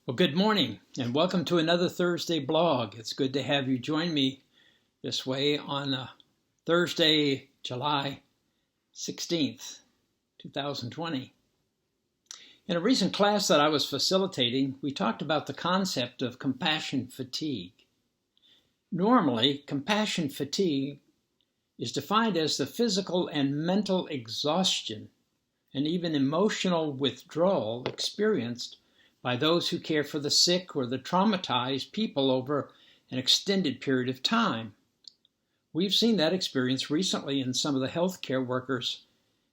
Well, good morning and welcome to another Thursday blog. It's good to have you join me this way on Thursday, July 16th, 2020. In a recent class that I was facilitating, we talked about the concept of compassion fatigue. Normally, compassion fatigue is defined as the physical and mental exhaustion and even emotional withdrawal experienced by those who care for the sick or the traumatized people over an extended period of time. We've seen that experience recently in some of the healthcare workers,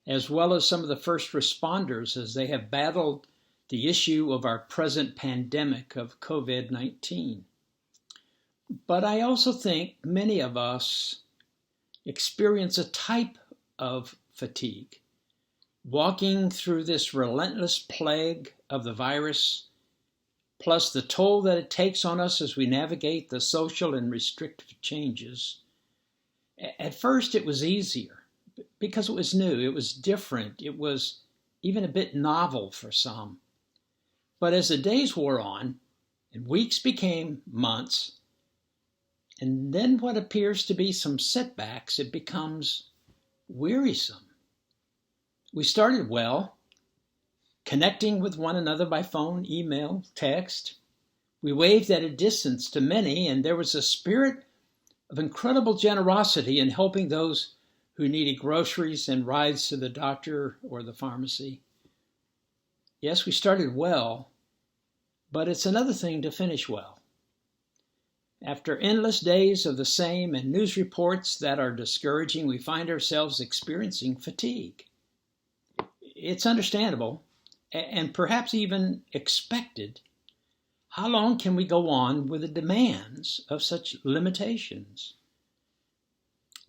as well as some of the first responders as they have battled the issue of our present pandemic of COVID-19. But I also think many of us experience a type of fatigue, walking through this relentless plague of the virus, plus the toll that it takes on us as we navigate the social and restrictive changes. At first, it was easier because it was new, it was different, it was even a bit novel for some. But as the days wore on, and weeks became months, and then what appears to be some setbacks, it becomes wearisome. We started well, connecting with one another by phone, email, text. We waved at a distance to many, and there was a spirit of incredible generosity in helping those who needed groceries and rides to the doctor or the pharmacy. Yes, we started well, but it's another thing to finish well. After endless days of the same and news reports that are discouraging, we find ourselves experiencing fatigue. It's understandable and perhaps even expected. How long can we go on with the demands of such limitations?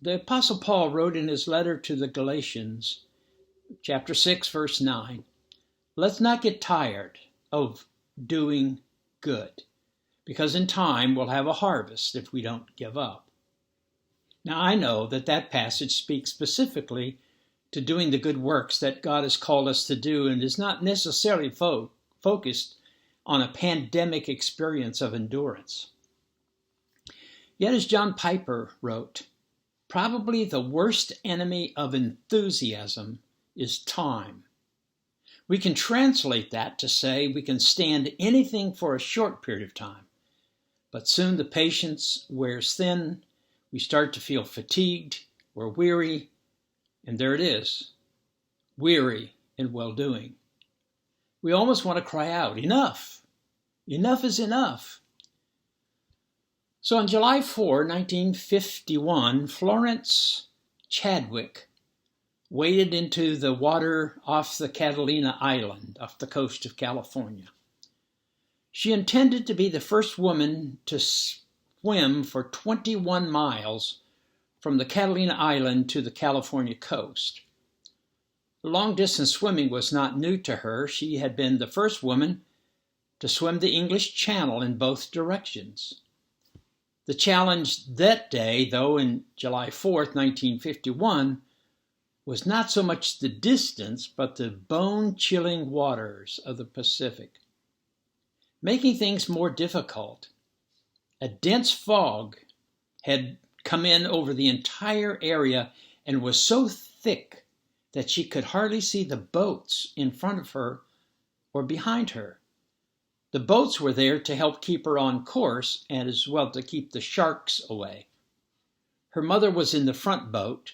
The Apostle Paul wrote in his letter to the Galatians, chapter 6, verse 9, "Let's not get tired of doing good, because in time we'll have a harvest if we don't give up." Now, I know that passage speaks specifically to doing the good works that God has called us to do and is not necessarily focused on a pandemic experience of endurance. Yet, as John Piper wrote, probably the worst enemy of enthusiasm is time. We can translate that to say we can stand anything for a short period of time, but soon the patience wears thin, we start to feel fatigued, we're weary, and there it is, weary in well-doing. We almost want to cry out, enough! Enough is enough. So on July 4, 1951, Florence Chadwick waded into the water off the Catalina Island, off the coast of California. She intended to be the first woman to swim for 21 miles from the Catalina Island to the California coast. Long-distance swimming was not new to her. She had been the first woman to swim the English Channel in both directions. The challenge that day, though, in July 4th, 1951, was not so much the distance, but the bone-chilling waters of the Pacific. Making things more difficult, a dense fog had come in over the entire area and was so thick that she could hardly see the boats in front of her or behind her. The boats were there to help keep her on course and as well to keep the sharks away. Her mother was in the front boat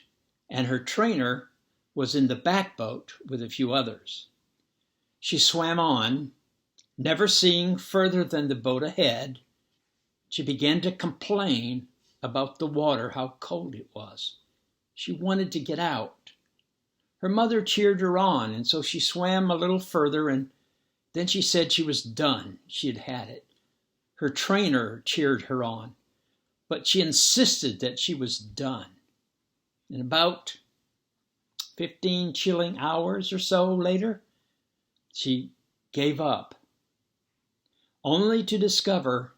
and her trainer was in the back boat with a few others. She swam on, never seeing further than the boat ahead. She began to complain about the water, how cold it was. She wanted to get out. Her mother cheered her on, and so she swam a little further, and then she said she was done. She had it. Her trainer cheered her on, but she insisted that she was done. And about 15 chilling hours or so later, she gave up, only to discover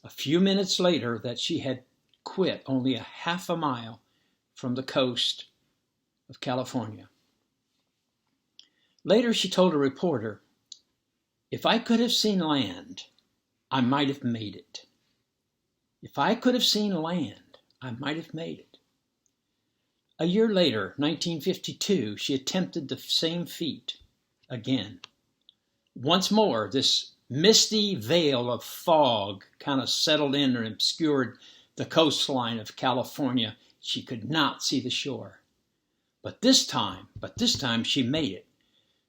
a few minutes later that she had quit only a half a mile from the coast of California. Later, she told a reporter, If I could have seen land, I might have made it. If I could have seen land, I might have made it. A year later, 1952, she attempted the same feat again. Once more, this misty veil of fog kind of settled in and obscured the coastline of California. She could not see the shore. But this time she made it,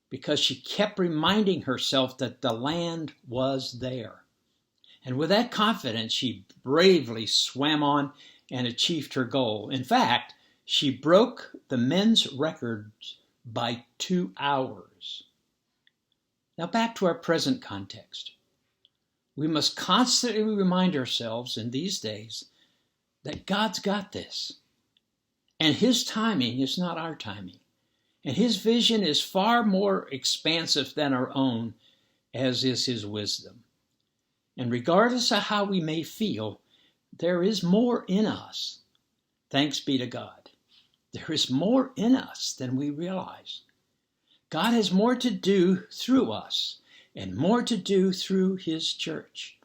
because she kept reminding herself that the land was there. And with that confidence, she bravely swam on and achieved her goal. In fact, she broke the men's records by 2 hours. Now back to our present context. We must constantly remind ourselves in these days that God's got this. And His timing is not our timing. And His vision is far more expansive than our own, as is His wisdom. And regardless of how we may feel, there is more in us. Thanks be to God. There is more in us than we realize. God has more to do through us and more to do through His church.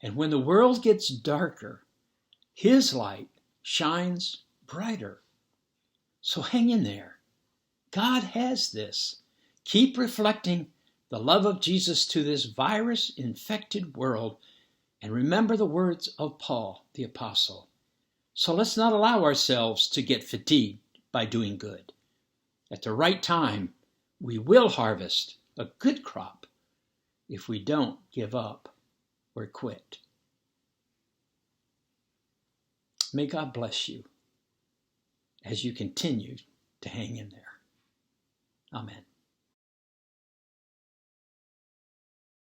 And when the world gets darker, His light shines brighter. So hang in there. God has this. Keep reflecting the love of Jesus to this virus-infected world, and remember the words of Paul, the apostle. So let's not allow ourselves to get fatigued by doing good. At the right time, we will harvest a good crop if we don't give up or quit. May God bless you as you continue to hang in there. Amen.